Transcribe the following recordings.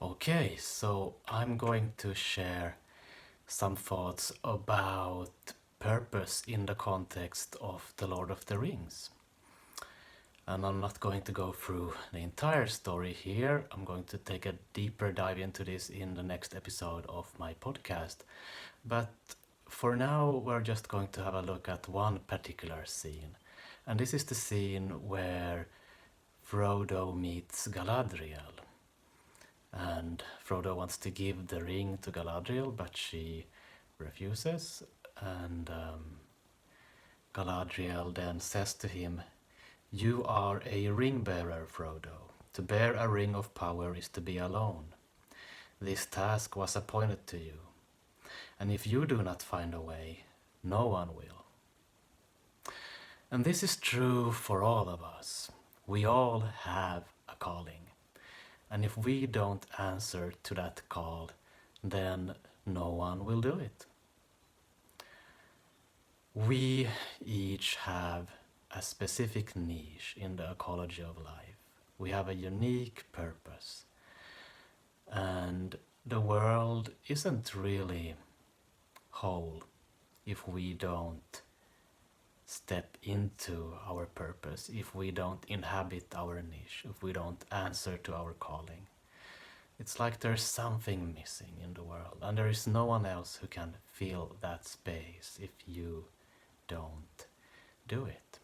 Okay, so I'm going to share some thoughts about purpose in the context of The Lord of the Rings. And I'm not going to go through the entire story here. I'm going to take a deeper dive into this in the next episode of my podcast. But for now, we're just going to have a look at one particular scene. And this is the scene where Frodo meets Galadriel. And Frodo wants to give the ring to Galadriel, but she refuses. And Galadriel then says to him, "You are a ring bearer, Frodo. To bear a ring of power is to be alone. This task was appointed to you, and if you do not find a way, no one will." And this is true for all of us. We all have a calling. And if we don't answer to that call, then no one will do it. We each have a specific niche in the ecology of life. We have a unique purpose. And the world isn't really whole if we don't step into our purpose, if we don't inhabit our niche, if we don't answer to our calling. It's like there's something missing in the world, and there is no one else who can fill that space if you don't do it.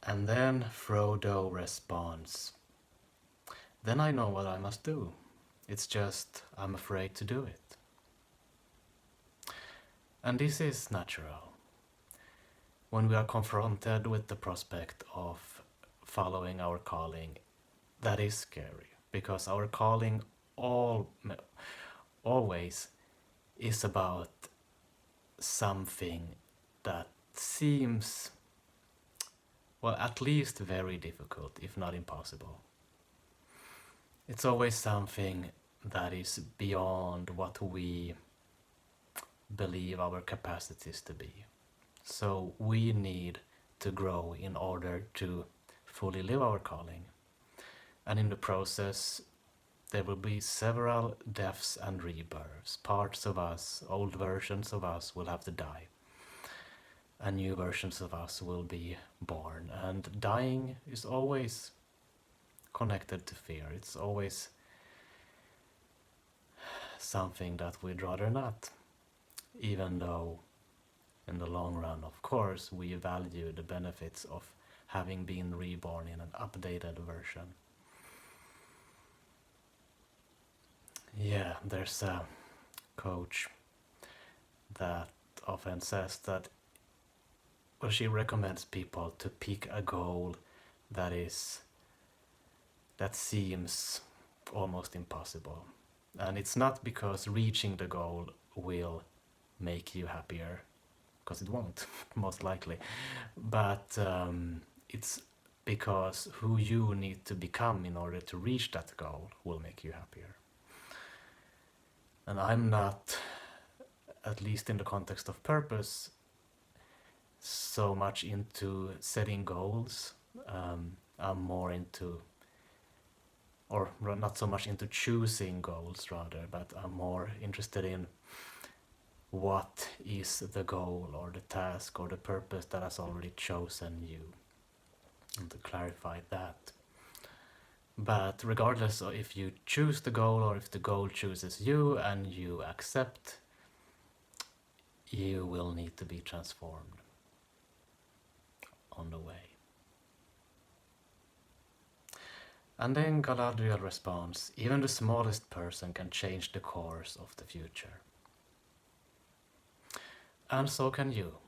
And then Frodo responds, "Then I know what I must do. It's just I'm afraid to do it." And this is natural. When we are confronted with the prospect of following our calling, that is scary, because our calling always is about something that seems, well, at least very difficult, if not impossible. It's always something that is beyond what we believe our capacities to be. So we need to grow in order to fully live our calling. And in the process, there will be several deaths and rebirths. Parts of us, old versions of us, will have to die. And new versions of us will be born. And dying is always connected to fear. It's always something that we'd rather not. Even though, in the long run, of course, we value the benefits of having been reborn in an updated version. Yeah, there's a coach that often says that, well, she recommends people to pick a goal that seems almost impossible. And it's not because reaching the goal will make you happier, because it won't, most likely. But it's because who you need to become in order to reach that goal will make you happier. And I'm not, at least in the context of purpose, so much into setting goals. I'm more into, or not so much into choosing goals rather, but I'm more interested in what is the goal or the task or the purpose that has already chosen you, and to clarify that. But regardless of if you choose the goal or if the goal chooses you and you accept, you will need to be transformed on the way. And then Galadriel responds, "Even the smallest person can change the course of the future. And so can you.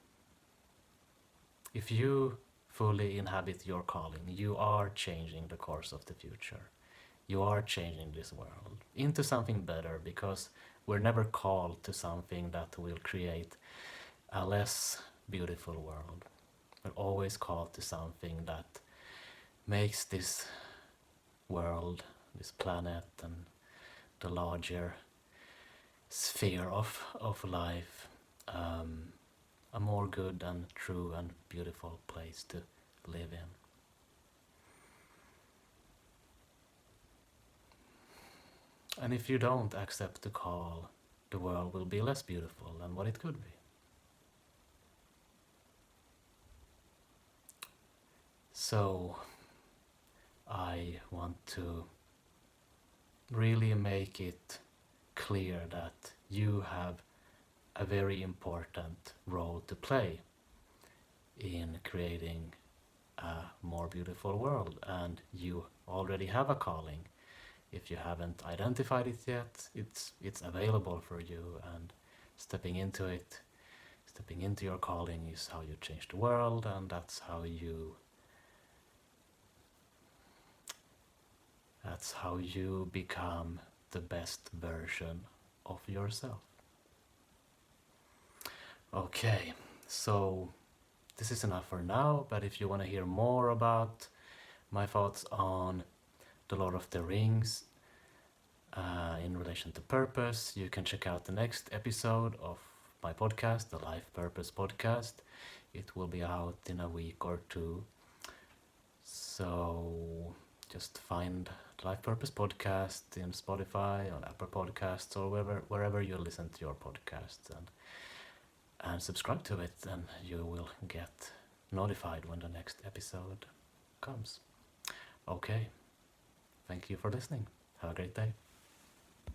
If you fully inhabit your calling, you are changing the course of the future. You are changing this world into something better, because we're never called to something that will create a less beautiful world. We're always called to something that makes this world, this planet, and the larger sphere of life a more good and true and beautiful place to live in." And if you don't accept the call, the world will be less beautiful than what it could be. So I want to really make it clear that you have a very important role to play in creating a more beautiful world, and you already have a calling. If you haven't identified it yet, it's available for you, and stepping into it, stepping into your calling is how you change the world, and that's how you become the best version of yourself. Okay, so this is enough for now, but if you want to hear more about my thoughts on The Lord of the Rings in relation to purpose, you can check out the next episode of my podcast, the Life Purpose Podcast. It will be out in a week or two. So just find Life Purpose Podcast in Spotify, on Apple Podcasts, or wherever you listen to your podcasts, and subscribe to it, and you will get notified when the next episode comes. Okay, thank you for listening. Have a great day.